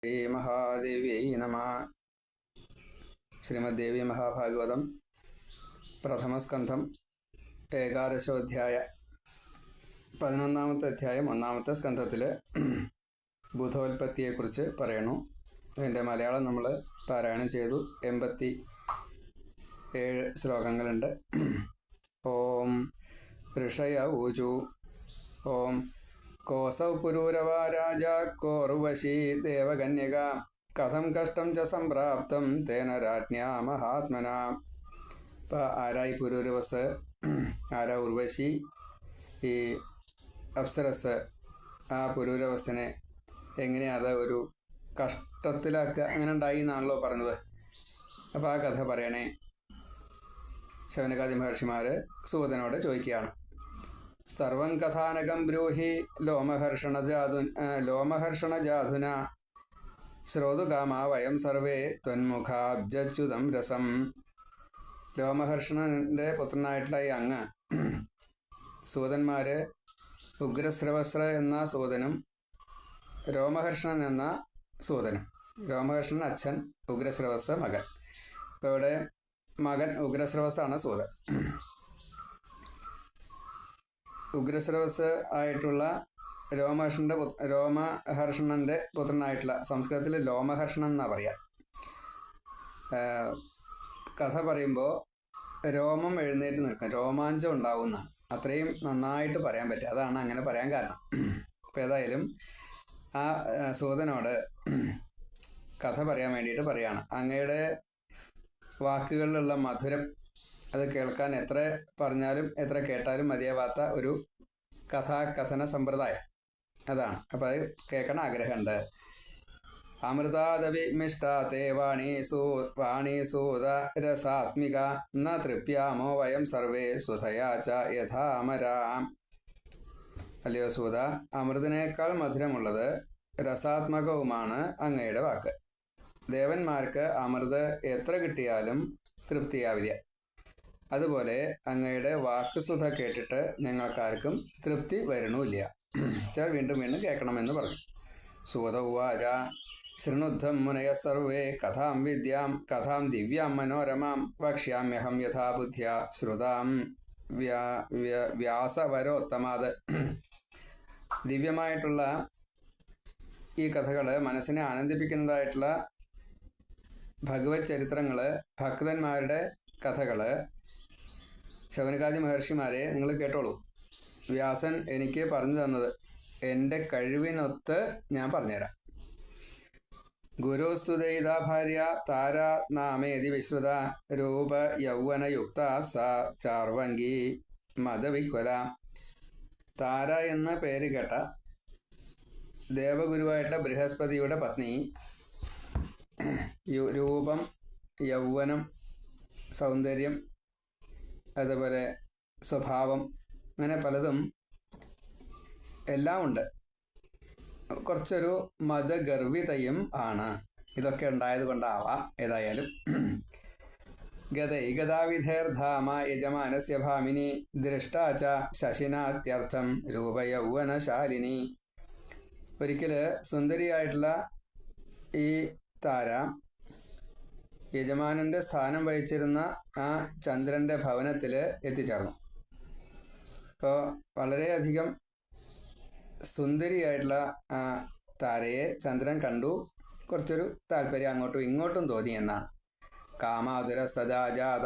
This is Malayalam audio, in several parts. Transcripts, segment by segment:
महादेव्यै नमः. श्रीमद्देवी महाभागवतं प्रथमस्कन्धം ഏകാദശോധ്യായ 11ാമത്തെ അധ്യായം 1ാമത്തെ സ്കന്ധത്തിൽ ബുധോൽപത്തിയെക്കുറിച്ച് പറയണു. അതിൻ്റെ മലയാളം നമ്മൾ പാരായണം ചെയ്തു. 87 ശ്ലോകങ്ങളുണ്ട്. ഓം ഋഷയ ഊചു. ഓം കോസൗ പുരൂരവാ രാജ കോർവശീ ദേവകന്യക കഥം കഷ്ടം ച സംപ്രാപ്തം തേന രാജ്ഞാ മഹാത്മന. ഇപ്പം ആരായി പുരൂരവസ്, ആരാ ഉർവശി, ഈ അപ്സരസ് ആ പുരൂരവസിനെ എങ്ങനെയാണ് അത് ഒരു കഷ്ടത്തിലാക്കുക, അങ്ങനെ ഉണ്ടായി എന്നാണല്ലോ പറഞ്ഞത്. അപ്പോൾ ആ കഥ പറയണേ. ശൗനകാദി മഹർഷിമാർ സൂതനോട് ചോദിക്കുകയാണ്. സർവം കഥാനകം ബ്രൂഹി ലോമഹർഷണജാധുന ശ്രോതുകാമാ വയം സർവേ ത്വന്മുഖാബ്ജച്യുതം രസം. ലോമഹർഷണൻ്റെ പുത്രനായിട്ടുള്ള ഈ അങ്ങ് സൂതന്മാർ ഉഗ്രശ്രവസ്ര എന്ന സൂതനും രോമഹർഷണൻ എന്ന സൂതനും. രോമഹർഷണൻ അച്ഛൻ, ഉഗ്രശ്രവസ് മകൻ. ഇപ്പോൾ ഇവിടെ മകൻ ഉഗ്രശ്രവസാണ് സൂതൻ. ഉഗ്രശ്രവസ് ആയിട്ടുള്ള രോമഹർഷണൻ്റെ പുത്രനായിട്ടുള്ള, സംസ്കൃതത്തിൽ ലോമഹർഷണൻ എന്നാണ് പറയുക. കഥ പറയുമ്പോൾ രോമം എഴുന്നേറ്റ് നിൽക്കും, രോമാഞ്ചം ഉണ്ടാവുന്ന അത്രയും നന്നായിട്ട് പറയാൻ പറ്റും. അതാണ് അങ്ങനെ പറയാൻ കാരണം. അപ്പോൾ ഏതായാലും ആ സൂതനോട് കഥ പറയാൻ വേണ്ടിയിട്ട് പറയാണ്. അങ്ങയുടെ വാക്കുകളിലുള്ള മധുരം അത് കേൾക്കാൻ എത്ര പറഞ്ഞാലും എത്ര കേട്ടാലും മതിയാവാത്ത ഒരു കഥാകഥന സമ്പ്രദായം അതാണ്. അപ്പോൾ അത് കേൾക്കണ ആഗ്രഹമുണ്ട്. അമൃതാദവിമിഷ്ടാതേ വാണീസൂത രസാത്മിക ന തൃപ്യാമോ വയം സർവേ സുധയാ ച യഥാമരാം. അല്ലയോ സൂത, അമൃതിനേക്കാൾ മധുരമുള്ളത് രസാത്മകവുമാണ് അങ്ങയുടെ വാക്ക്. ദേവന്മാർക്ക് അമൃത് എത്ര കിട്ടിയാലും തൃപ്തിയാവില്ല. അതുപോലെ അങ്ങയുടെ വാക്കുസുധ കേട്ടിട്ട് ഞങ്ങൾക്കാർക്കും തൃപ്തി വരണമില്ല. വീണ്ടും വീണ്ടും കേൾക്കണമെന്ന് പറഞ്ഞു. സൂത ഉവാച ശൃണുദ്ധം മുനയ സർവേ കഥാം ദിവ്യാം മനോരമാം വക്ഷ്യാമ്യഹം യഥാ ബുദ്ധ്യ ശ്രുതാം വ്യാസവരോത്തമാത്. ദിവ്യമായിട്ടുള്ള ഈ കഥകൾ, മനസ്സിനെ ആനന്ദിപ്പിക്കുന്നതായിട്ടുള്ള ഭഗവത് ചരിത്രങ്ങൾ, ഭക്തന്മാരുടെ കഥകൾ, ശൗനകാദി മഹർഷിമാരെ നിങ്ങൾ കേട്ടോളൂ. വ്യാസൻ എനിക്ക് പറഞ്ഞു തന്നത് എൻ്റെ കഴിവിനൊത്ത് ഞാൻ പറഞ്ഞുതരാം. ഗുരുസ്തുതൈത ഭാര്യ താര നാമേതി വിശ്രുത രൂപ യൗവനയുക്ത സ ചാർവംഗി മദവിഹ്വല. താര എന്ന പേര് കേട്ട ദേവഗുരുവായിട്ടുള്ള ബൃഹസ്പതിയുടെ പത്നി, രൂപം, യൗവനം, സൗന്ദര്യം, അതുപോലെ സ്വഭാവം, അങ്ങനെ പലതും എല്ലാം ഉണ്ട്. കുറച്ചൊരു മതഗർവിതയും ആണ്. ഇതൊക്കെ ഉണ്ടായത് കൊണ്ടാവാം. ഏതായാലും ഗതാവിധേർധാമ യജമാനസ്യ ഭാമിനി ദൃഷ്ടാച്ച ശശിനാത്യർത്ഥം രൂപയൗവനശാലിനി. ഒരിക്കൽ സുന്ദരിയായിട്ടുള്ള ഈ താര യജമാനൻ്റെ സ്ഥാനം വഹിച്ചിരുന്ന ആ ചന്ദ്രൻ്റെ ഭവനത്തിൽ എത്തിച്ചേർന്നു. അപ്പോൾ വളരെയധികം സുന്ദരിയായിട്ടുള്ള ആ താരയെ ചന്ദ്രൻ കണ്ടു. കുറച്ചൊരു താല്പര്യം അങ്ങോട്ടും ഇങ്ങോട്ടും തോന്നി എന്നാണ്. കാമാതുര സദാജാത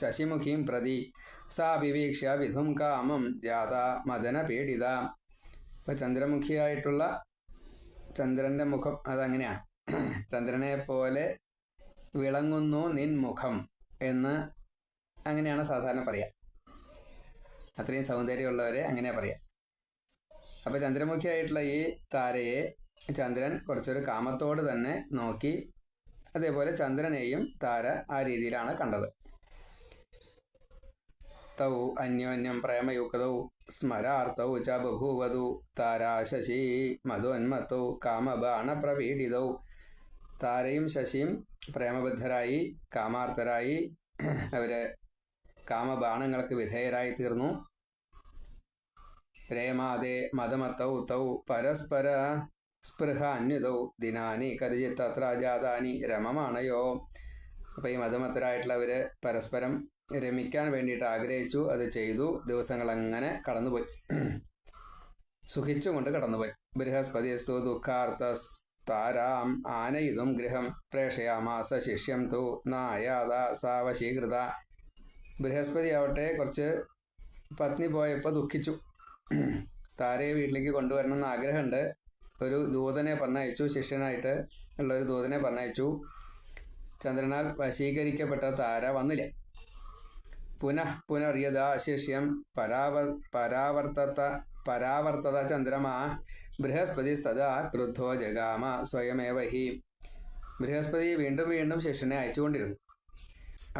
ശശിമുഖീം പ്രതി സാ വിവീക്ഷ വിധും കാമം ജാത മദന പീഡിത. ഇപ്പം ചന്ദ്രമുഖിയായിട്ടുള്ള ചന്ദ്രൻ്റെ മുഖം അതങ്ങനെയാണ്. ചന്ദ്രനെ പോലെ വിളങ്ങുന്നു നിൻ മുഖം എന്ന് അങ്ങനെയാണ് സാധാരണ പറയുക. അത്രയും സൗന്ദര്യമുള്ളവരെ അങ്ങനെ പറയാം. അപ്പോൾ ചന്ദ്രമുഖിയായിട്ടുള്ള ഈ താരയെ ചന്ദ്രൻ കുറച്ചൊരു കാമത്തോട് തന്നെ നോക്കി. അതേപോലെ ചന്ദ്രനെയും താര ആ രീതിയിലാണ് കണ്ടത്. തൗ അന്യോന്യം പ്രേമയുക്തൗ സ്മരാർത്ഥൗ ച ബഭൂവതു താരാ ശശി മധോന്മത്തൗ കാമബാണപ്രപീഡിതൗ. താരയും ശശിയും പ്രേമബദ്ധരായി, കാമാർത്ഥരായി, അവരെ കാമബാണങ്ങൾക്ക് വിധേയരായി തീർന്നു. രേമാതേ മതമത്തൗ തൗ പരസ്പര സ്പൃഹാന്വിതൗ ദിനാനി കരുചിത്തത്ര ജാതാനി രമമാണയോ. അപ്പോൾ ഈ മതമത്തരായിട്ടുള്ളവർ പരസ്പരം രമിക്കാൻ വേണ്ടിയിട്ട് ആഗ്രഹിച്ചു, അത് ചെയ്തു. ദിവസങ്ങൾ അങ്ങനെ കടന്നുപോയി, സുഖിച്ചുകൊണ്ട് കടന്നുപോയി. ബൃഹസ്പതിസ്തു ദുഃഖാർത്ഥസ്താരാം ആനയിതും ഗൃഹം പ്രേഷയാമാസ ശിഷ്യം തു നായാത സാവശീകൃത. ബൃഹസ്പതി ആവട്ടെ കുറച്ച് പത്നി പോയപ്പോൾ ദുഃഖിച്ചു. താരയെ വീട്ടിലേക്ക് കൊണ്ടുവരണമെന്ന് ആഗ്രഹമുണ്ട്. ഒരു ദൂതനെ പറഞ്ഞയച്ചു, ശിഷ്യനായിട്ട് ഉള്ളൊരു ദൂതനെ പറഞ്ഞയച്ചു. ചന്ദ്രനാൽ വശീകരിക്കപ്പെട്ട താര വന്നില്ല. പുനർയഥാ ശിഷ്യം പരാവർത്തത ചന്ദ്രമാ ബൃഹസ്പതി സദാ ക്രുദ്ധോ ജഗാമ സ്വയമേവ ഹി. ബൃഹസ്പതി വീണ്ടും വീണ്ടും ശിഷ്യനെ അയച്ചുകൊണ്ടിരുന്നു.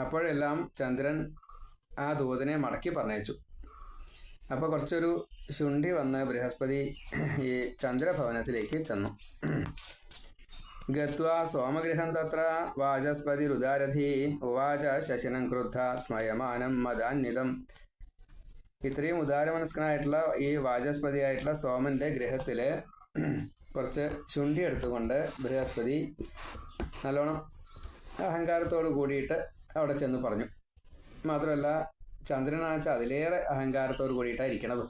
അപ്പോഴെല്ലാം ചന്ദ്രൻ ആ ദൂതനെ മടക്കി പറഞ്ഞയച്ചു. അപ്പോൾ കുറച്ചൊരു ശുണ്ഠി വന്ന് ബൃഹസ്പതി ഈ ചന്ദ്രഭവനത്തിലേക്ക് ചെന്നു. ഗത്വാ സോമഗൃഹം തത്ര വാചസ്പതിരുദാരഥി ഉവാച ശശിനം ക്രുദ്ധ സ്മയമാനം മദാന്വിതം. ഇത്രയും ഉദാരമനസ്കനായിട്ടുള്ള ഈ വാചസ്പതിയായിട്ടുള്ള സോമന്റെ ഗൃഹത്തിൽ കുറച്ച് ശുണ്ഠി എടുത്തുകൊണ്ട് ബൃഹസ്പതി നല്ലോണം അഹങ്കാരത്തോട് കൂടിയിട്ട് അവിടെ ചെന്ന് പറഞ്ഞു. മാത്രമല്ല ചന്ദ്രനാണെച്ചാൽ അതിലേറെ അഹങ്കാരത്തോട് കൂടിയിട്ടാണ് ഇരിക്കണത്.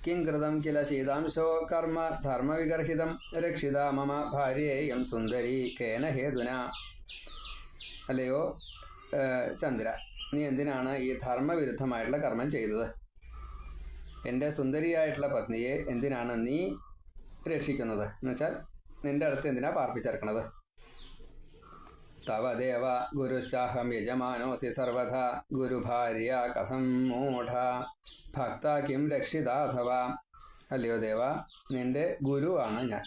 കിം കൃതം കില ശീതാംശോ കർമ്മ ധർമ്മവിഗർഹിതം രക്ഷിത മമ ഭാര്യേയം സുന്ദരി കേന ഹേതുന. അല്ലയോ ചന്ദ്ര, നീ എന്തിനാണ് ഈ ധർമ്മവിരുദ്ധമായിട്ടുള്ള കർമ്മം ചെയ്തത്? എൻ്റെ സുന്ദരിയായിട്ടുള്ള പത്നിയെ എന്തിനാണ് നീ രക്ഷിക്കുന്നത്? എന്നുവെച്ചാൽ നിന്റെ അടുത്ത് എന്തിനാ പാർപ്പിച്ചിറക്കണത്? തവ ദേവ ഗുരുശ്ചാഹം യജമാനോസി സർവഥ ഗുരുഭാര്യ കഥം മൂഢ ഭക്ത കിം രക്ഷിതാഥവ. അല്ലയോ ദേവ, നിന്റെ ഗുരുവാണ് ഞാൻ.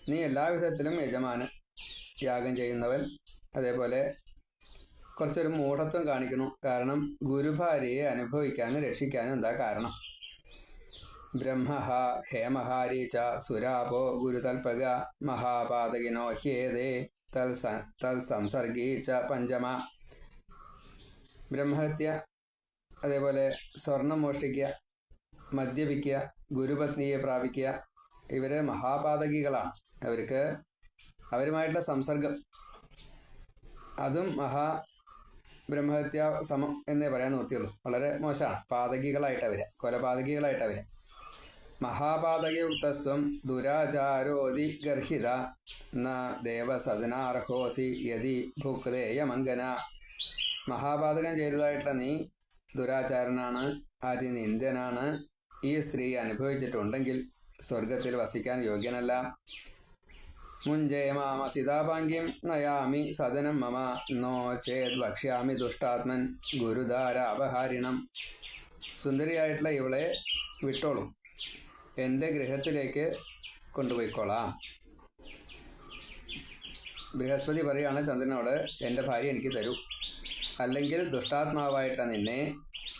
നീ എല്ലാവിധത്തിലും യജമാനൻ, യാഗം ചെയ്യുന്നവൻ. അതേപോലെ കുറച്ചൊരു മൂഢത്വം കാണിക്കണം. കാരണം ഗുരുഭാര്യയെ അനുഭവിക്കാനും രക്ഷിക്കാനും എന്താ കാരണം? ബ്രഹ്മ ഹേമഹാരീച്ച സുരാപോ ഗുരുതൽപക മഹാപാതകിനോ ഹ്യേതേ തൽ സംസർഗീച്ച പഞ്ചമ. ബ്രഹ്മഹത്യ, അതേപോലെ സ്വർണം മോഷ്ടിക്കുക, മദ്യപിക്കുക, ഗുരുപത്നിയെ പ്രാപിക്കുക, ഇവർ മഹാപാതകികളാണ്. അവരുമായിട്ടുള്ള സംസർഗം അതും ബ്രഹ്മഹത്യ സമം എന്നേ പറയാൻ നിർത്തിയുള്ളൂ. വളരെ മോശമാണ്. പാതകികളായിട്ടവർ, കൊലപാതകികളായിട്ടവർ. മഹാപാതകയുക്തസ്വം ദുരാചാരോതി ഗർഹിത ന ദേവസദനാർഹോസി യതി ഭുക്തേയമംഗന. മഹാപാതകം ചെയ്തതായിട്ടുള്ള നീ ദുരാചാരനാണ്, അതിനിന്ദ്യനാണ്. ഈ സ്ത്രീ അനുഭവിച്ചിട്ടുണ്ടെങ്കിൽ സ്വർഗത്തിൽ വസിക്കാൻ യോഗ്യനല്ല. മുഞ്ചേമാമ സീതാപാംഗ്യം നയാമി സദനം മമ നോ ചേത് ഭക്ഷ്യാമി ദുഷ്ടാത്മൻ ഗുരുധാരാപഹാരിണം. സുന്ദരിയായിട്ടുള്ള ഇവളെ വിട്ടോളൂ, എൻ്റെ ഗൃഹത്തിലേക്ക് കൊണ്ടുപോയിക്കോളാം. ബൃഹസ്പതി പറയുകയാണ് ചന്ദ്രനോട്, എൻ്റെ ഭാര്യ എനിക്ക് തരൂ, അല്ലെങ്കിൽ ദുഷ്ടാത്മാവായിട്ട നിന്നെ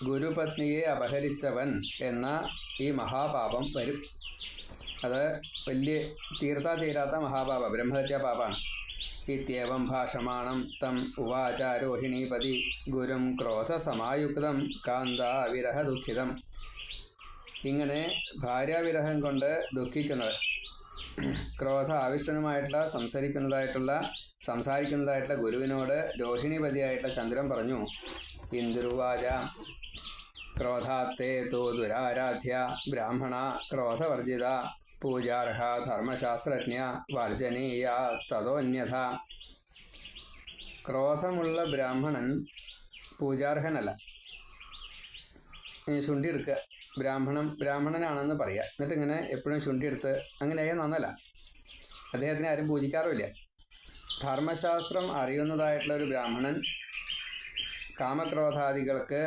ഗുരുപത്നിയെ അപഹരിച്ചവൻ എന്ന ഈ മഹാപാപം വരും. അത് വലിയ തീരാത്ത മഹാപാപ, ബ്രഹ്മഹത്യാ പാപാണ്. ഇത്യേവം ഭാഷമാണം തം ഉവാചാരോഹിണീപതി ഗുരും ക്രോധസമായുക്തം കാന്താവിരഹ ദുഃഖിതം. ഇങ്ങനെ ഭാര്യാവിരഹം കൊണ്ട് ദുഃഖിക്കുന്നവർ, ക്രോധ ആവിഷ്ടനുമായിട്ടുള്ള സംസാരിക്കുന്നതായിട്ടുള്ള ഗുരുവിനോട് രോഹിണീപതിയായിട്ടുള്ള ചന്ദ്രൻ പറഞ്ഞു. ഇന്ദുരുവാച ക്രോധാത്തേ തോ ദുരാരാധ്യ ബ്രാഹ്മണ ക്രോധവർജിത പൂജാർഹ ധർമ്മശാസ്ത്രജ്ഞ വർജനീയാസ്തതോന്യഥ. ക്രോധമുള്ള ബ്രാഹ്മണൻ പൂജാർഹനല്ല. ശുണ്ഠി എടുക്കുക, ബ്രാഹ്മണനാണെന്ന് പറയുക, എന്നിട്ട് ഇങ്ങനെ എപ്പോഴും ശുണ്ഠി എടുത്ത് അങ്ങനെയായാൽ നന്നല്ല. അദ്ദേഹത്തിനെ ആരും പൂജിക്കാറുമില്ല. ധർമ്മശാസ്ത്രം അറിയുന്നതായിട്ടുള്ള ഒരു ബ്രാഹ്മണൻ കാമക്രോധാദികൾക്ക്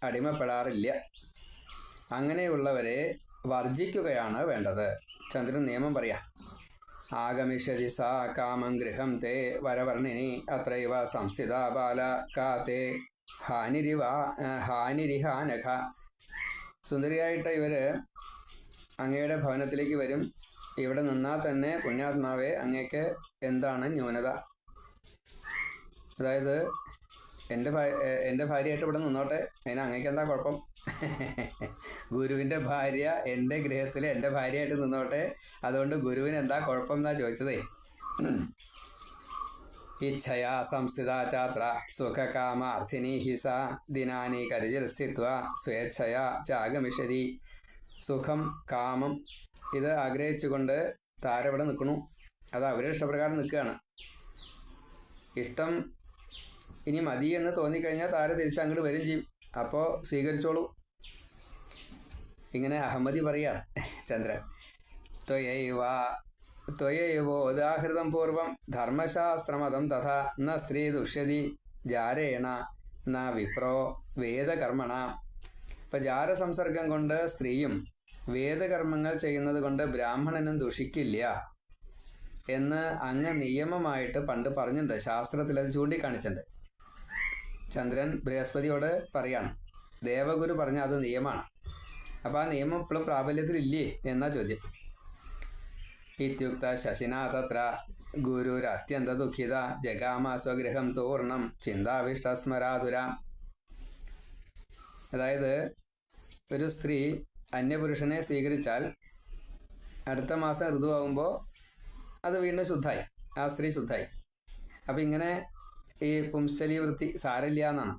അടിമപ്പെടാറില്ല. അങ്ങനെയുള്ളവരെ വർജിക്കുകയാണ് വേണ്ടത്. ചന്ദ്രൻ നിയമം പറയാം. ആഗമിഷ്യതി സാ കാമം ഗൃഹം തേ വരവർണിനി അത്രൈവ സംസ്ഥിത ബാല കാത്തേ ഹാനിരിഹാനഖ. സുന്ദരിയായിട്ട് ഇവർ അങ്ങയുടെ ഭവനത്തിലേക്ക് വരും. ഇവിടെ നിന്നാൽ തന്നെ പുണ്യാത്മാവെ, അങ്ങേക്ക് എന്താണ് ന്യൂനത? അതായത് എൻ്റെ ഭാര്യയായിട്ട് ഇവിടെ നിന്നോട്ടെ, അതിന് അങ്ങേക്ക് എന്താ കുഴപ്പം? ഗുരുവിൻ്റെ ഭാര്യ എൻ്റെ ഗൃഹത്തിൽ എൻ്റെ ഭാര്യയായിട്ട് നിന്നോട്ടെ, അതുകൊണ്ട് ഗുരുവിന് എന്താ കുഴപ്പം എന്നാ ചോദിച്ചതേ. ഇച്ഛയാ സംസ്ഥിത ഛാത്ര സുഖകാമാർത്ഥിനി ഹി സ ദിനാനി കരിജിൽ സ്ഥിത്വ സ്വേച്ഛയാ ചാഗമിഷതി. സുഖം, കാമം ഇത് ആഗ്രഹിച്ചുകൊണ്ട് താര ഇവിടെ നിൽക്കണു. അത് അവരുടെ ഇഷ്ടപ്രകാരം നിൽക്കുകയാണ്. ഇഷ്ടം ഇനി മതി എന്ന് തോന്നിക്കഴിഞ്ഞാൽ താര തിരിച്ചങ്ങോട്ട് വരും ചെയ്യും. അപ്പോൾ സ്വീകരിച്ചോളൂ. ഇങ്ങനെ അഹമ്മദി പറയാണ് ചന്ദ്രൻ. ത്വയൈവോദാഹൃതം പൂർവം ധർമ്മശാസ്ത്രമതം തഥാ ന സ്ത്രീ ദുഷ്യതി ജാരേണ ന വിപ്രോ വേദകർമ്മണ. ഇപ്പം ജാരസംസർഗം കൊണ്ട് സ്ത്രീയും വേദകർമ്മങ്ങൾ ചെയ്യുന്നത് കൊണ്ട് ബ്രാഹ്മണനും ദുഷിക്കില്ല എന്ന് അങ്ങ് നിയമമായിട്ട് പണ്ട് പറഞ്ഞിട്ടുണ്ട്. ശാസ്ത്രത്തിൽ അത് ചൂണ്ടിക്കാണിച്ചിട്ടുണ്ട്. ചന്ദ്രൻ ബൃഹസ്പതിയോട് പറയാണ്, ദേവഗുരു പറഞ്ഞ അത് നിയമമാണ്. അപ്പം ആ നിയമം ഇപ്പോഴും പ്രാബല്യത്തിലില്ലേ എന്നാ ചോദ്യം. ഇത്യുക്ത ശശിന തത്ര ഗുരുരത്യന്ത ദുഃഖിത ജഗാമ സ്വഗൃഹം തൂർണം ചിന്താവിഷ്ടസ്മരാതുര. അതായത് ഒരു സ്ത്രീ അന്യപുരുഷനെ സ്വീകരിച്ചാൽ അടുത്ത മാസം ഋതുവാകുമ്പോൾ അത് വീണ്ടും ശുദ്ധായി, ആ സ്ത്രീ ശുദ്ധായി. അപ്പം ഇങ്ങനെ ഈ പുംസ്ഥലി വൃത്തി സാരമില്ല എന്നാണ്.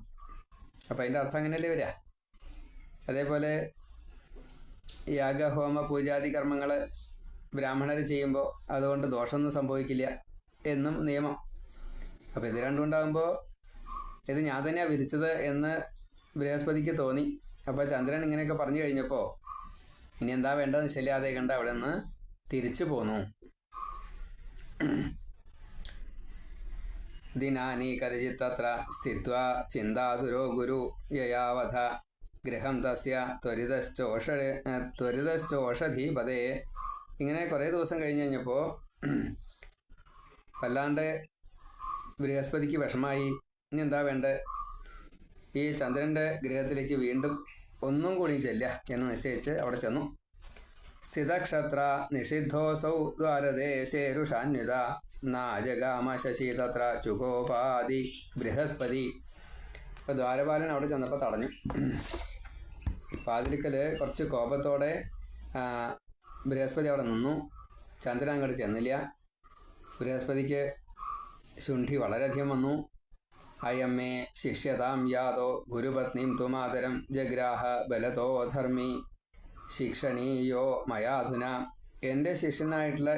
അപ്പം അതിൻ്റെ അർത്ഥം അങ്ങനെയല്ലേ വരിക. അതേപോലെ യാഗഹോമ പൂജാതി കർമ്മങ്ങൾ ബ്രാഹ്മണർ ചെയ്യുമ്പോൾ അതുകൊണ്ട് ദോഷമൊന്നും സംഭവിക്കില്ല എന്നും നിയമം. അപ്പോൾ ഇത് രണ്ടും ഉണ്ടാകുമ്പോൾ ഇത് ഞാൻ തന്നെയാണ് വിധിച്ചത് എന്ന് ബൃഹസ്പതിക്ക് തോന്നി. അപ്പോൾ ചന്ദ്രൻ ഇങ്ങനെയൊക്കെ പറഞ്ഞു കഴിഞ്ഞപ്പോൾ ഇനി എന്താ വേണ്ടത് നിശ്ചയില്ലാതെ കണ്ട് അവിടെ നിന്ന് തിരിച്ചു പോന്നു. ദിനാനി കരചിത്തത്ര സ്ഥിത്വ ചിന്താതുരോ ഗുരു യയാവധ ഗൃഹം തസ്യ ത്വരിതശ്ചോഷധീപതേ. ഇങ്ങനെ കുറേ ദിവസം കഴിഞ്ഞ് കഴിഞ്ഞപ്പോൾ വല്ലാണ്ട് ബൃഹസ്പതിക്ക് വിഷമായി. ഇനി എന്താ വേണ്ടത്? ഈ ചന്ദ്രൻ്റെ ഗൃഹത്തിലേക്ക് വീണ്ടും ഒന്നും കൂടി ചെല്ല എന്ന് നിശ്ചയിച്ച് അവിടെ ചെന്നു. സ്ഥിതക്ഷത്ര നിഷിദ്ധോസൗ ദ്വാരദേശേരുഷാന്വിത നാജഗാമ ശശി തത്ര ചുകോപാതി ബൃഹസ്പതി. ഇപ്പോൾ ദ്വാരപാലൻ അവിടെ ചെന്നപ്പോൾ തടഞ്ഞു. വാതിലിക്കൽ കുറച്ച് കോപത്തോടെ ബൃഹസ്പതി അവിടെ നിന്നു. ചന്ദ്രൻ അങ്ങോട്ട് ചെന്നില്ല. ബൃഹസ്പതിക്ക് ശുണ്ഠി വളരെയധികം വന്നു. അയമ്മേ ശിഷ്യതാം യാതോ ഗുരുപത്നിം തുമാതരം ജഗ്രാഹ ബലതോ ധർമ്മി ശിക്ഷണീയോ മയാധുന. എൻ്റെ ശിഷ്യനായിട്ടുള്ള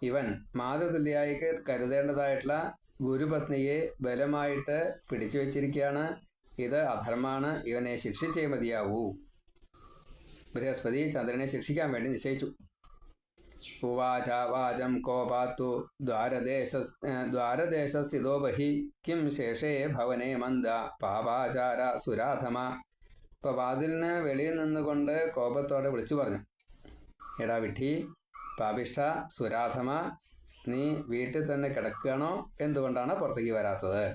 ഇവൻ മാതൃതുല്യായി കരുതേണ്ടതായിട്ടുള്ള ഗുരുപത്നിയെ ബലമായിട്ട് പിടിച്ചു വച്ചിരിക്കുകയാണ്. ഇത് അധർമ്മാണ്, ഇവനെ ശിക്ഷിച്ചേ മതിയാവൂ. ബൃഹസ്പതി ചന്ദ്രനെ ശിക്ഷിക്കാൻ വേണ്ടി നിശ്ചയിച്ചു. ഉവാച വാചം കോപാത്തു ദ്വാരദേശസ്ഥിതോ ബഹി കിം ശേഷേ ഭവനേ മന്ദ പാപാചാര സുരാധമ. ഇപ്പോൾ വാതിലിന് വെളിയിൽ നിന്നുകൊണ്ട് കോപത്തോടെ വിളിച്ചു പറഞ്ഞു, എടാ വിഡ്ഢി, പാപിഷ്ഠ, സുരാധമ, നീ വീട്ടിൽ തന്നെ കിടക്കുകയാണോ? എന്തുകൊണ്ടാണ് പുറത്തേക്ക് വരാത്തത്?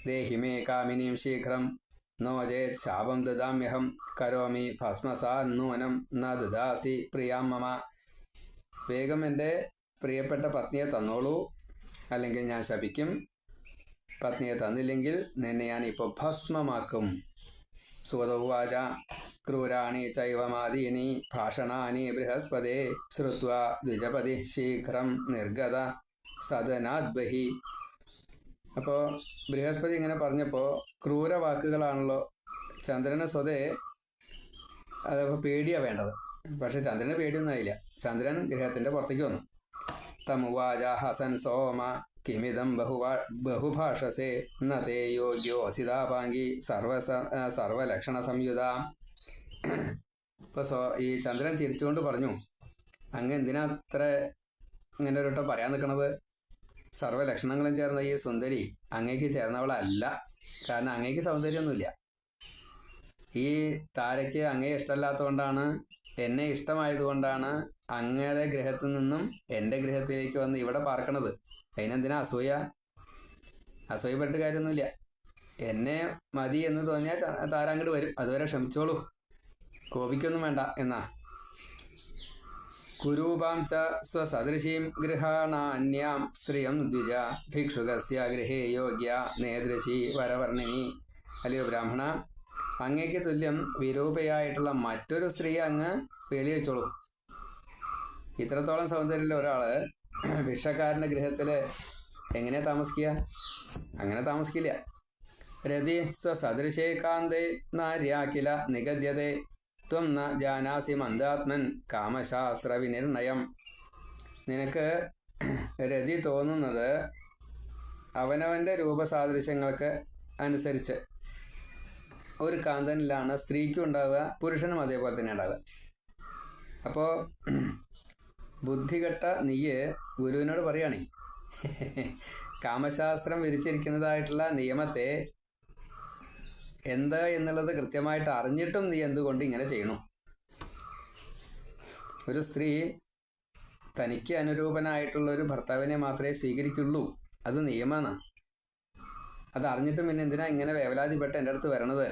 ദേഹിമേ കാമിനിയും ശീഘ്രം നോചേത് ശാപം ദദാമ്യഹം കരോമി ഭസ്മസാ നൂനം ന ദദാസി പ്രിയാം മമ. വേഗം എൻ്റെ പ്രിയപ്പെട്ട പത്നിയെ തന്നോളൂ, അല്ലെങ്കിൽ ഞാൻ ശപിക്കും. പത്നിയെ തന്നില്ലെങ്കിൽ നിന്നെ ഞാൻ ഇപ്പോൾ ഭസ്മമാക്കും. സുഗതൗവാച ക്രൂരാണി ചൈവമാദീനി ഭാഷണാനി ബൃഹസ്പതേ ശ്രുത്വാ ദ്വിജപതി ശീഘ്രം നിർഗത സദനാദ്ബഹി. അപ്പോൾ ബൃഹസ്പതി ഇങ്ങനെ പറഞ്ഞപ്പോൾ ക്രൂര വാക്കുകളാണല്ലോ. ചന്ദ്രന് സ്വതേ അതപ്പോൾ പേടിയാണ് വേണ്ടത്. പക്ഷെ ചന്ദ്രന് പേടിയൊന്നും ആയില്ല. ചന്ദ്രൻ ഗൃഹത്തിൻ്റെ പുറത്തേക്ക് വന്നു. തമുവാച ഹസൻ സോമ കിമിതം ബഹുഭാഷസേ നേ യോഗ്യോ അസിതാപാങ്കി സർവലക്ഷണ സംയുത. ഇപ്പോൾ ഈ ചന്ദ്രൻ ചിരിച്ചുകൊണ്ട് പറഞ്ഞു, അങ്ങ് എന്തിനാ അത്ര ഇങ്ങനെ ഒരു വട്ടം പറയാൻ നിൽക്കണത്? സർവ്വലക്ഷണങ്ങളും ചേർന്ന ഈ സുന്ദരി അങ്ങേക്ക് ചേർന്നവളല്ല. കാരണം അങ്ങേക്ക് സൗന്ദര്യമൊന്നുമില്ല. ഈ താരയ്ക്ക് അങ്ങേ ഇഷ്ടമല്ലാത്തതുകൊണ്ടാണ്, എന്നെ ഇഷ്ടമായതുകൊണ്ടാണ് അങ്ങയുടെ ഗൃഹത്തിൽ നിന്നും എൻ്റെ ഗൃഹത്തിലേക്ക് വന്ന് ഇവിടെ പാർക്കണത്. അതിനെന്തിനാ അസൂയ? അസൂയപ്പെട്ട് കാര്യമൊന്നുമില്ല. എന്നെ മതി എന്ന് തോന്നിയാൽ താര അങ്ങോട്ട് വരും. അതുവരെ ക്ഷമിച്ചോളൂ, കോപിക്കൊന്നും വേണ്ട എന്നാ. കുരൂപാം ച സ്വസദൃശീം ഗൃഹാണാന്യാം സ്ത്രീയം ദ്വിജ ഭിക്ഷുകസ്യ ഗൃഹേ യോഗ്യ നേദൃശി വരവർണിനി. അല്ലയോ ബ്രാഹ്മണ, അങ്ങേക്ക് തുല്യം വിരൂപയായിട്ടുള്ള മറ്റൊരു സ്ത്രീ അങ്ങ് വേളി വെച്ചോളൂ. ഇത്രത്തോളം സൗന്ദര്യമുള്ള ഒരാള് ഭിക്ഷക്കാരൻ്റെ ഗൃഹത്തിൽ എങ്ങനെ താമസിക്കുക? അങ്ങനെ താമസിക്കില്ല. രതി സ്വസദൃശേ കാന്തേ നാര്യാഖില നിഗദ്യതേ ത്വം ന ജാനാസി മന്ദാത്മൻ കാമശാസ്ത്ര വിനിർണയം. നിനക്ക് രതി തോന്നുന്നത് അവനവൻ്റെ രൂപസാദൃശ്യങ്ങൾക്ക് അനുസരിച്ച് ഒരു കാന്തനിലാണ് സ്ത്രീക്കും ഉണ്ടാവുക, പുരുഷനും അതേപോലെ തന്നെ ഉണ്ടാവുക. അപ്പോൾ ബുദ്ധികെട്ട നീയ് ഗുരുവിനോട് പറയുകയാണേ, കാമശാസ്ത്രം വിരിച്ചിരിക്കുന്നതായിട്ടുള്ള നിയമത്തെ എന്താ എന്നുള്ളത് കൃത്യമായിട്ട് അറിഞ്ഞിട്ടും നീ എന്തുകൊണ്ട് ഇങ്ങനെ ചെയ്യണു? ഒരു സ്ത്രീ തനിക്ക് അനുരൂപനായിട്ടുള്ള ഒരു ഭർത്താവിനെ മാത്രമേ സ്വീകരിക്കുള്ളൂ. അത് നിയമമാണ്. അത് അറിഞ്ഞിട്ടും പിന്നെ എന്തിനാ ഇങ്ങനെ വേവലാതിപ്പെട്ട് എൻ്റെ അടുത്ത് വരണത്?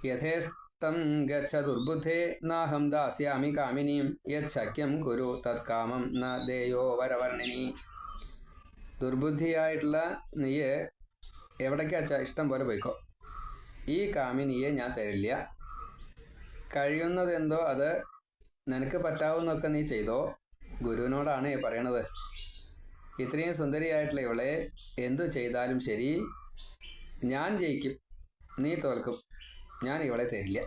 യഥേഷ്ടം ഗച്ഛ ദുർബുദ്ധേ നാഹം ദാസ്യാമി കാമിനീം യത് ശക്യം കുരു തത് കാമം ന ദേയോ വരവർണിനി. ദുർബുദ്ധിയായിട്ടുള്ള നീയെ എവിടേക്കാച്ചാ ഇഷ്ടം പോലെ പോയിക്കോ. ഈ കാമിനിയെ ഞാൻ തരില്ല. കഴിയുന്നതെന്തോ അത് നിനക്ക് പറ്റാവുന്നൊക്കെ നീ ചെയ്തോ. ഗുരുവിനോടാണ് പറയണത്. ഇത്രയും സുന്ദരിയായിട്ടുള്ള ഇവളെ എന്തു ചെയ്താലും ശരി, ഞാൻ ജയിക്കും, നീ തോൽക്കും, ഞാൻ ഇവളെ തരില്ല.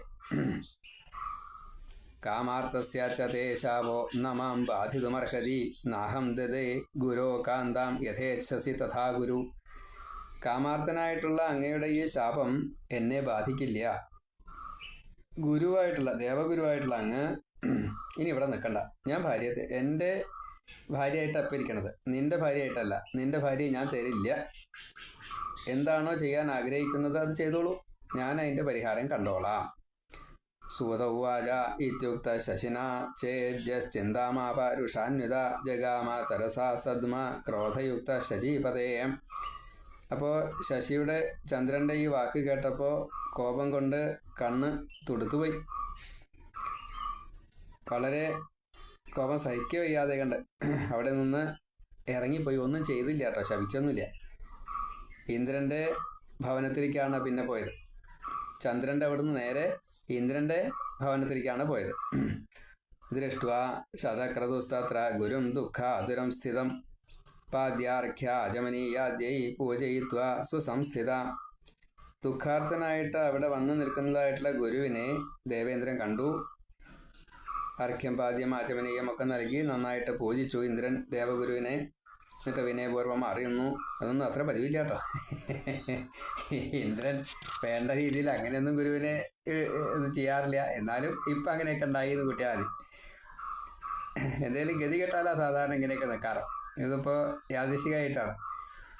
കാമാർത്ഥസ്യാച്ച തേ ശാപോ നമാം ബാധിതുമർഹതി നാഹം ദദേ ഗുരോ കാന്താം യഥേച്ഛസി തഥാ ഗുരു. കാമാർത്ഥനായിട്ടുള്ള അങ്ങയുടെ ഈ ശാപം എന്നെ ബാധിക്കില്ല. ഗുരുവായിട്ടുള്ള ദേവഗുരുവായിട്ടുള്ള അങ്ങ് ഇനി ഇവിടെ നിൽക്കണ്ട. ഞാൻ എൻ്റെ ഭാര്യയായിട്ട് അപ്പിരിക്കണത്, നിന്റെ ഭാര്യയായിട്ടല്ല. നിന്റെ ഭാര്യയെ ഞാൻ തരില്ല. എന്താണോ ചെയ്യാൻ ആഗ്രഹിക്കുന്നത് അത് ചെയ്തോളൂ, ഞാൻ അതിൻ്റെ പരിഹാരം കണ്ടോളാം. സൂത ഉവാച ഇത്യുക്ത ശശിന ചേജ്യശ്ചിന്താമാപരുഷാന്വിത ജഗാമ തരസാ സദ്മ ക്രോധയുക്ത ശശീപതേ. അപ്പോൾ ശശിയുടെ ചന്ദ്രൻ്റെ ഈ വാക്ക് കേട്ടപ്പോൾ കോപം കൊണ്ട് കണ്ണ് തുടുത്തുപോയി. വളരെ കോപം സഹിക്കുക വയ്യാതെ കണ്ട് അവിടെ നിന്ന് ഇറങ്ങിപ്പോയി. ഒന്നും ചെയ്തില്ല കേട്ടോ, ശപിക്കൊന്നുമില്ല. ഇന്ദ്രൻ്റെ ഭവനത്തിലേക്കാണ് പിന്നെ പോയത്. ചന്ദ്രൻ്റെ അവിടുന്ന് നേരെ ഇന്ദ്രൻ്റെ ഭവനത്തിലേക്കാണ് പോയത്. ദൃഷ്ട്വാ ശതക്രതുസ്തത്ര ഗുരും ദുഃഖാതുരം സ്ഥിതം പാദ്യാർഘ്യാജമനീയാദ്യൈ പൂജയിത്വാ സുസംസ്ഥിത. ദുഃഖാർത്ഥനായിട്ട് അവിടെ വന്നു നിൽക്കുന്നതായിട്ടുള്ള ഗുരുവിനെ ദേവേന്ദ്രൻ കണ്ടു. അർഘ്യം പാദ്യം ആചമനീയം ഒക്കെ നൽകി നന്നായിട്ട് പൂജിച്ചു ഇന്ദ്രൻ ദേവഗുരുവിനെ. എന്നിട്ട് വിനയപൂർവ്വം അറിയുന്നു. അതൊന്നും അത്ര പതിവില്ല കേട്ടോ. ഇന്ദ്രൻ വേണ്ട രീതിയിൽ അങ്ങനെയൊന്നും ഗുരുവിനെ ഇത് ചെയ്യാറില്ല. എന്നാലും ഇപ്പം അങ്ങനെയൊക്കെ ഉണ്ടായി എന്ന് കൂട്ടിയാൽ മതി. എന്തെങ്കിലും ഗതി കെട്ടാലാ സാധാരണ ഇങ്ങനെയൊക്കെ നിൽക്കാറ്. ഇതിപ്പോൾ യാദൃശികമായിട്ടാണ്.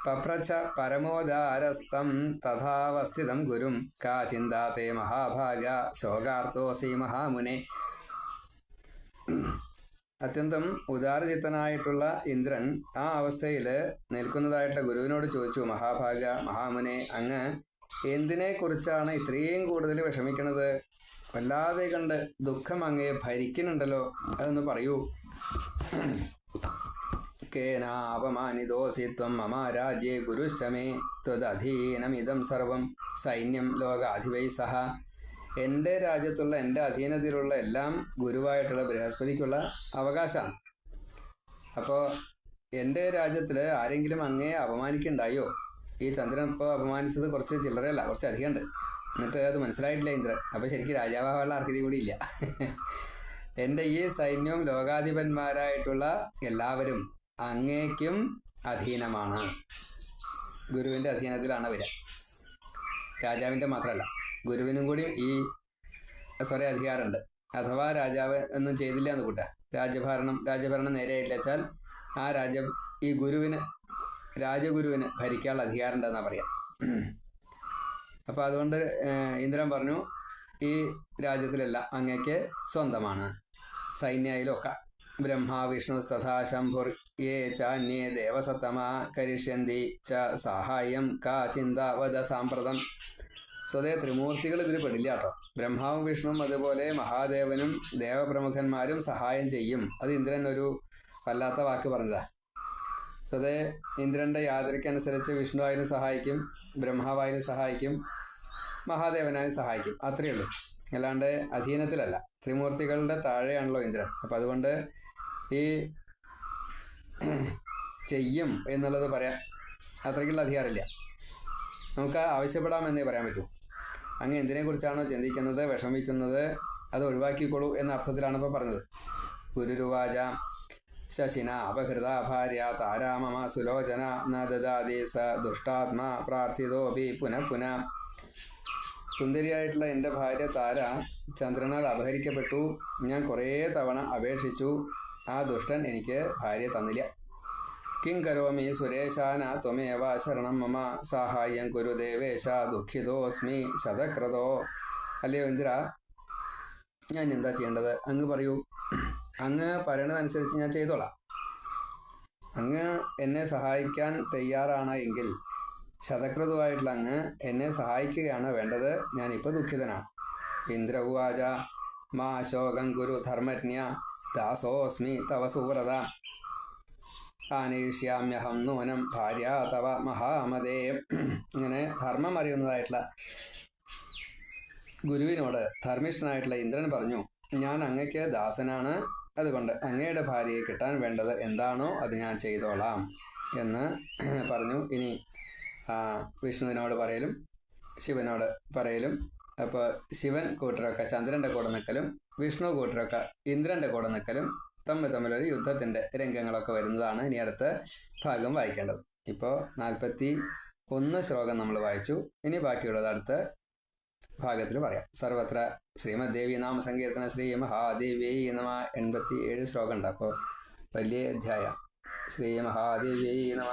പപ്രച്ഛ പരമോദാരസ്തം തഥാവസ്ഥിതം ഗുരും കാ ചിന്താതേ മഹാഭാഗ ശോകാർത്തോസി മഹാമുനെ. അത്യന്തം ഉദാരചിത്തനായിട്ടുള്ള ഇന്ദ്രൻ ആ അവസ്ഥയിൽ നിൽക്കുന്നതായിട്ടുള്ള ഗുരുവിനോട് ചോദിച്ചു, മഹാഭാഗ മഹാമുനെ, അങ്ങ് എന്തിനെക്കുറിച്ചാണ് ഇത്രയും കൂടുതൽ വിഷമിക്കുന്നത്? വല്ലാതെ കണ്ട് ദുഃഖം അങ്ങയെ ഭരിക്കുന്നുണ്ടല്ലോ, അതൊന്ന് പറയൂ. കേനാപമാനിതോസി ത്വം മമ രാജ്യേ ഗുരുശ്ചമേ ത്വദധീനമിതം സർവം സൈന്യം ലോകാധിപൈ സഹ. എൻ്റെ രാജ്യത്തുള്ള എൻ്റെ അധീനതയിലുള്ള എല്ലാം ഗുരുവായിട്ടുള്ള ബൃഹസ്പതിക്കുള്ള അവകാശമാണ്. അപ്പോൾ എൻ്റെ രാജ്യത്തിൽ ആരെങ്കിലും അങ്ങയെ അപമാനിക്കുന്നുണ്ടായോ? ഈ ചന്ദ്രൻ ഇപ്പോൾ അപമാനിച്ചത് കുറച്ച് ചില്ലറയല്ല, കുറച്ച് അധികമുണ്ട്. എന്നിട്ട് അത് മനസ്സിലായിട്ടില്ല ഇന്ദ്രൻ. അപ്പോൾ ശരിക്കും രാജാവാനുള്ള അർഹത കൂടി ഇല്ല. എൻ്റെ ഈ സൈന്യവും ലോകാധിപന്മാരായിട്ടുള്ള എല്ലാവരും അങ്ങേക്കും അധീനമാണ്. ഗുരുവിൻ്റെ അധീനത്തിലാണ് വരിക. രാജാവിൻ്റെ മാത്രമല്ല, ഗുരുവിനും കൂടി ഈ അധികാരമുണ്ട്. അഥവാ രാജാവ് ഒന്നും ചെയ്തില്ല എന്ന് കൂട്ടാ, രാജഭരണം നേരെയായില്ല വെച്ചാൽ ആ രാജ്യം ഈ രാജഗുരുവിന് ഭരിക്കാനുള്ള അധികാരം ഉണ്ടെന്നാണ് പറയാം. അപ്പോൾ അതുകൊണ്ട് ഇന്ദ്രൻ പറഞ്ഞു, ഈ രാജ്യത്തിലെല്ലാം അങ്ങേക്ക് സ്വന്തമാണ്. സൈന്യയിലൊക്കെ ബ്രഹ്മ വിഷ്ണു തഥാ ശംഭുർ യേ ചാന്യേ ദേവസത്തമാ കരിഷ്യന്തി ച സഹായം കാ ചിന്ത വദ സാമ്പ്രതം. സ്വതേ ത്രിമൂർത്തികൾ ഇതിൽ പെടില്ല കേട്ടോ. ബ്രഹ്മാവും വിഷ്ണുവും അതുപോലെ മഹാദേവനും ദേവപ്രമുഖന്മാരും സഹായം ചെയ്യും. അത് ഇന്ദ്രൻ ഒരു വല്ലാത്ത വാക്ക് പറഞ്ഞതാ. സ്വതേ ഇന്ദ്രൻ്റെ യാത്രയ്ക്കനുസരിച്ച് വിഷ്ണുവായാലും സഹായിക്കും, ബ്രഹ്മാവായാലും സഹായിക്കും, മഹാദേവനായി സഹായിക്കും. അത്രയേ ഉള്ളൂ. അല്ലാണ്ട് അധീനത്തിലല്ല. ത്രിമൂർത്തികളുടെ താഴെയാണല്ലോ ഇന്ദ്രൻ. അപ്പം അതുകൊണ്ട് ഈ ചെയ്യും എന്നുള്ളത് പറയാൻ അത്രയ്ക്കുള്ള അധികാരമില്ല. നമുക്ക് ആവശ്യപ്പെടാമെന്നേ പറയാൻ പറ്റൂ. അങ്ങ് എന്തിനെക്കുറിച്ചാണോ ചിന്തിക്കുന്നത്, വിഷമിക്കുന്നത്, അത് ഒഴിവാക്കിക്കോളൂ എന്ന അർത്ഥത്തിലാണ് ഇപ്പോൾ പറഞ്ഞത്. ഗുരുരുവാച ശശിന അപഹൃത ഭാര്യ താരാമമ സുലോചന ന ദദാതി സ ദുഷ്ടാത്മാ പ്രാർത്ഥിതോപി പുനഃ പുനഃ. സുന്ദരിയായിട്ടുള്ള എൻ്റെ ഭാര്യ താര ചന്ദ്രനാൽ അപഹരിക്കപ്പെട്ടു. ഞാൻ കുറേ തവണ അപേക്ഷിച്ചു. ആ ദുഷ്ടൻ എനിക്ക് ഭാര്യ തന്നില്ല. കിം കരോമി സുരേശാന ത്വമേവ ശരണം മമ സാഹായം കുരു ദേവേശ ദുഃഖിതോസ്മി ശതക്രതോ. അല്ലയോ ഇന്ദ്ര, ഞാൻ എന്താ ചെയ്യേണ്ടത്? അങ്ങ് പറയൂ. അങ്ങ് പറയണതനുസരിച്ച് ഞാൻ ചെയ്തോളാം. അങ്ങ് എന്നെ സഹായിക്കാൻ തയ്യാറാണ് എങ്കിൽ ശതക്രതുവായിട്ടുള്ള അങ്ങ് എന്നെ സഹായിക്കുകയാണ് വേണ്ടത്. ഞാനിപ്പോൾ ദുഃഖിതനാണ്. ഇന്ദ്ര ഉവാച മാ ശോകം കുരു ധർമ്മജ്ഞ ദാസോസ്മി തവ സുവ്രത ആനയിഷ്യാമ്യഹം നൂനം ഭാര്യ തവ മഹാമതേ. ഇങ്ങനെ ധർമ്മം അറിയുന്നതായിട്ടുള്ള ഗുരുവിനോട് ധർമ്മിഷ്ഠനായിട്ടുള്ള ഇന്ദ്രൻ പറഞ്ഞു, ഞാൻ അങ്ങയ്ക്ക് ദാസനാണ്. അതുകൊണ്ട് അങ്ങയുടെ ഭാര്യയെ കിട്ടാൻ വേണ്ടത് എന്താണോ അത് ഞാൻ ചെയ്തോളാം എന്ന് പറഞ്ഞു. ഇനി വിഷ്ണുവിനോട് പറയലും ശിവനോട് പറയലും. അപ്പോൾ ശിവൻ കൂട്ടരൊക്കെ ചന്ദ്രൻ്റെ കൂടെ നിൽക്കലും വിഷ്ണു കൂട്ടരൊക്കെ ഇന്ദ്രൻ്റെ കൂടെ നിൽക്കലും തമ്മിലൊരു യുദ്ധത്തിൻ്റെ രംഗങ്ങളൊക്കെ വരുന്നതാണ് ഇനി അടുത്ത ഭാഗം വായിക്കേണ്ടത്. ഇപ്പോൾ 41 ശ്ലോകം നമ്മൾ വായിച്ചു. ഇനി ബാക്കിയുള്ളത് അടുത്ത ഭാഗത്തിൽ പറയാം. സർവത്ര ശ്രീമദ്ദേവി നാമസങ്കീർത്തന ശ്രീ മഹാദേവ്യൈ നമ. 87 ശ്ലോകം ഉണ്ട്. അപ്പോൾ വലിയ അധ്യായം. ശ്രീ മഹാദേവ്യൈ നമ.